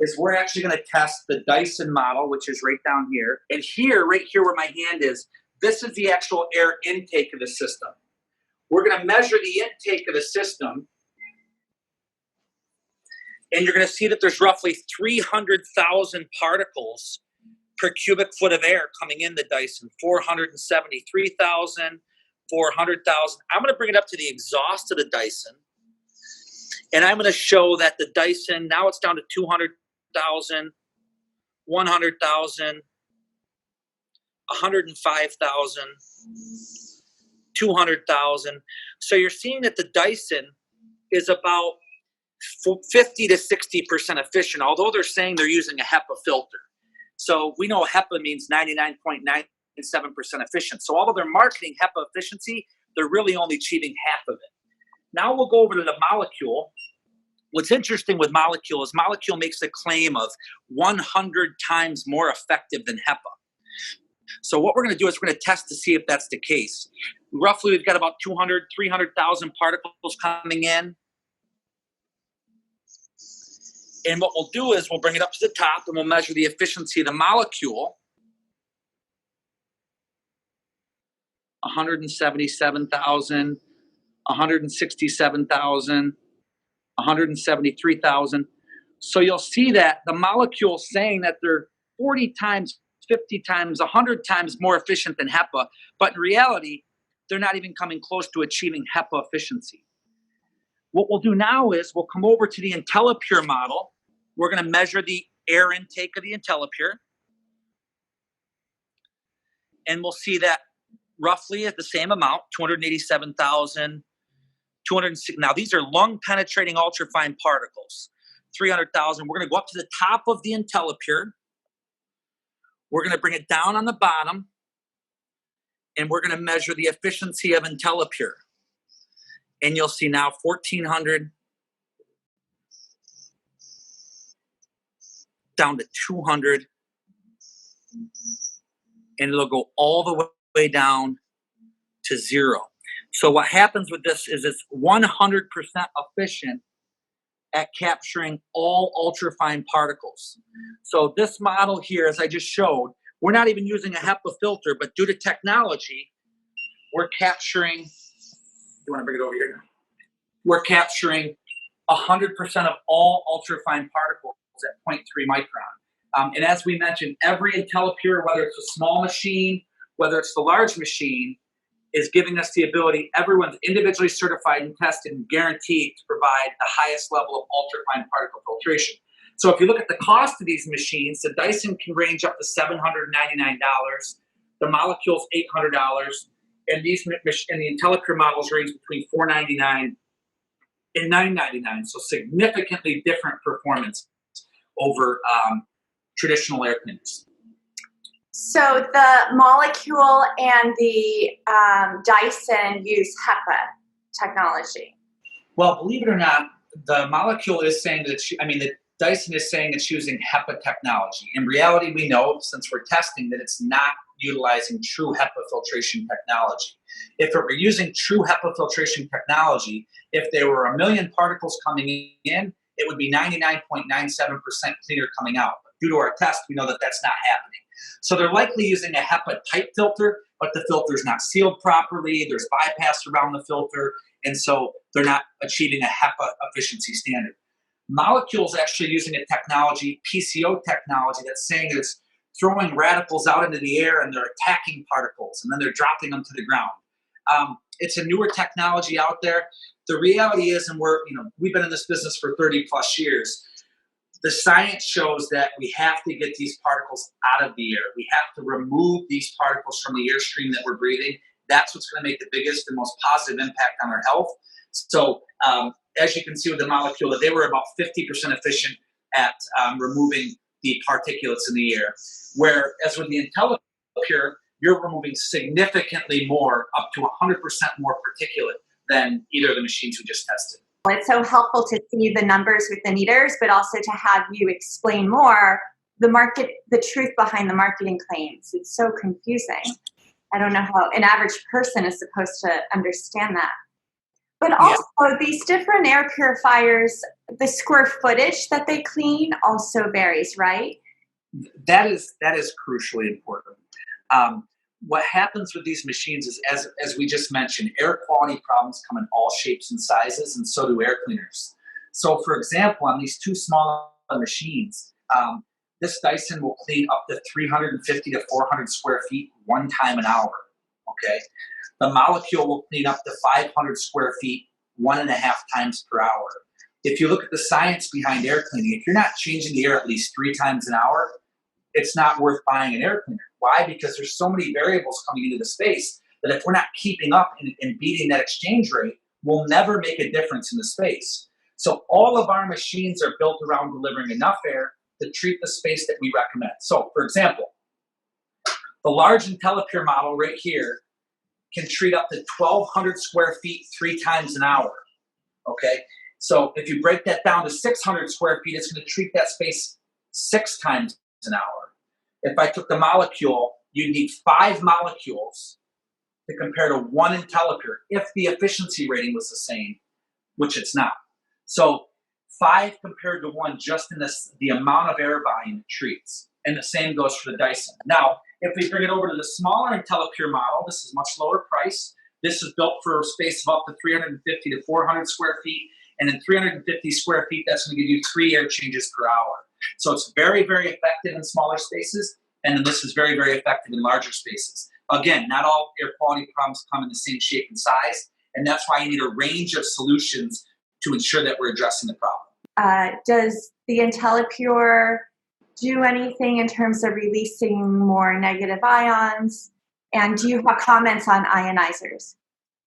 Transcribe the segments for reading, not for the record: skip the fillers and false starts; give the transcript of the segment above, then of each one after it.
is we're actually going to test the Dyson model, which is right down here. And here, right here where my hand is, this is the actual air intake of the system. We're going to measure the intake of the system. And you're going to see that there's roughly 300,000 particles per cubic foot of air coming in the Dyson. 473,000, 400,000. I'm going to bring it up to the exhaust of the Dyson. And I'm going to show that the Dyson, now it's down to 200,000, 100,000, 105,000, 200,000. So you're seeing that the Dyson is about 50 to 60% efficient, although they're saying they're using a HEPA filter. So we know HEPA means 99.97% efficient. So although they're marketing HEPA efficiency, they're really only achieving half of it. Now we'll go over to the Molekule. What's interesting with Molekule is Molekule makes a claim of 100 times more effective than HEPA. So what we're going to do is we're going to test to see if that's the case. Roughly, we've got about 200, 300,000 particles coming in. And what we'll do is we'll bring it up to the top and we'll measure the efficiency of the Molekule. 177,000, 167,000, 173,000. So you'll see that the Molekule saying that they're 40 times, 50 times, 100 times more efficient than HEPA, but in reality, they're not even coming close to achieving HEPA efficiency. What we'll do now is we'll come over to the Intellipure model. We're going to measure the air intake of the Intellipure. And we'll see that roughly at the same amount, 287,000, 206. Now, these are lung-penetrating ultrafine particles, 300,000. We're going to go up to the top of the Intellipure. We're going to bring it down on the bottom. And we're going to measure the efficiency of Intellipure. And you'll see now 1,400 down to 200. And it'll go all the way down to 0. So what happens with this is it's 100% efficient at capturing all ultrafine particles. So this model here, as I just showed, we're not even using a HEPA filter, but due to technology, we're capturing, you want to bring it over here? We're capturing 100% of all ultrafine particles at 0.3 micron. And as we mentioned, every Intellipure, whether it's a small machine, whether it's the large machine, is giving us the ability, everyone's individually certified and tested and guaranteed to provide the highest level of ultrafine particle filtration. So if you look at the cost of these machines, the Dyson can range up to $799, the Molekule's $800, and the Intellipure models range between $499 and $999. So significantly different performance over traditional air cleaners. So the Molekule and the Dyson use HEPA technology. Well, believe it or not, the Molekule is saying that the Dyson is saying it's using HEPA technology. In reality, we know, since we're testing, that it's not utilizing true HEPA filtration technology. If it were using true HEPA filtration technology, if there were 1 million particles coming in, it would be 99.97% cleaner coming out. But due to our test, we know that that's not happening. So they're likely using a HEPA type filter, but the filter is not sealed properly. There's bypass around the filter, and so they're not achieving a HEPA efficiency standard. Molekule's actually using a technology, PCO technology, that's saying that it's throwing radicals out into the air and they're attacking particles and then they're dropping them to the ground. It's a newer technology out there. The reality is, and we've been in this business for 30 plus years, the science shows that we have to get these particles out of the air. We have to remove these particles from the airstream that we're breathing. That's what's going to make the biggest and most positive impact on our health. So as you can see with the Molekule, that they were about 50% efficient at removing the particulates in the air. Whereas with the Intellipure, you're removing significantly more, up to 100% more particulate than either of the machines we just tested. It's so helpful to see the numbers with the meters, but also to have you explain more the truth behind the marketing claims. It's so confusing. I don't know how an average person is supposed to understand that. But also, these different air purifiers The square footage that they clean also varies, right? That is crucially important. What happens with these machines is, as we just mentioned, air quality problems come in all shapes and sizes, and so do air cleaners. So, for example, on these two smaller machines, this Dyson will clean up to 350 to 400 square feet one time an hour. Okay, the Molekule will clean up to 500 square feet 1.5 times per hour. If you look at the science behind air cleaning, if you're not changing the air at least 3 times an hour, it's not worth buying an air cleaner. Why? Because there's so many variables coming into the space that if we're not keeping up and beating that exchange rate, we'll never make a difference in the space. So all of our machines are built around delivering enough air to treat the space that we recommend. So, for example, the large Intellipure model right here can treat up to 1,200 square feet 3 times an hour. Okay? So if you break that down to 600 square feet, it's going to treat that space 6 times an hour. If I took the Molekule, you'd need 5 molecules to compare to 1 Intellipure if the efficiency rating was the same, which it's not. So 5 compared to 1 just in the amount of air volume it treats. And the same goes for the Dyson. Now, if we bring it over to the smaller Intellipure model, this is much lower price. This is built for a space of up to 350 to 400 square feet. And in 350 square feet, that's going to give you 3 air changes per hour. So it's very, very effective in smaller spaces. And then this is very, very effective in larger spaces. Again, not all air quality problems come in the same shape and size. And that's why you need a range of solutions to ensure that we're addressing the problem. Does the Intellipure do anything in terms of releasing more negative ions? And do you have comments on ionizers?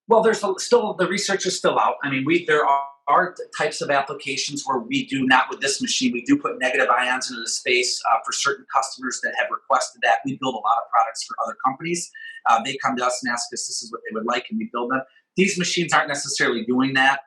Well, there's still, the research is still out. I mean, there are types of applications where we do not with this machine. We do put negative ions into the space for certain customers that have requested that. We build a lot of products for other companies. They come to us and ask us this is what they would like, and we build them. These machines aren't necessarily doing that.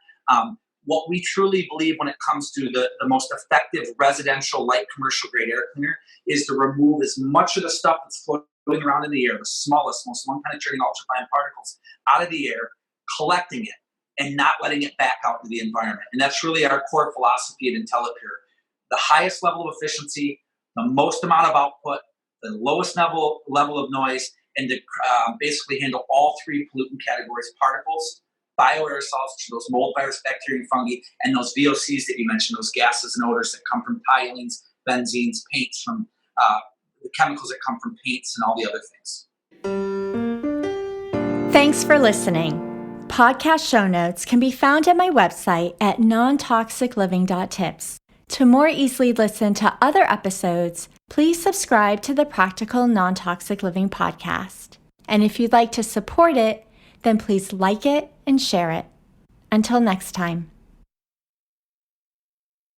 What we truly believe when it comes to the most effective residential light commercial grade air cleaner is to remove as much of the stuff that's floating around in the air, the smallest, most lung-penetrating ultrafine particles out of the air, collecting it, and not letting it back out into the environment. And that's really our core philosophy at Intellipure. The highest level of efficiency, the most amount of output, the lowest level of noise, and to basically handle all 3 pollutant categories: particles, bioaerosols, which are those mold, virus, bacteria, and fungi, and those VOCs that you mentioned, those gases and odors that come from toluenes, benzenes, paints, from the chemicals that come from paints, and all the other things. Thanks for listening. Podcast show notes can be found at my website at nontoxicliving.tips. To more easily listen to other episodes, please subscribe to the Practical Non-Toxic Living podcast. And if you'd like to support it, then please like it and share it. Until next time.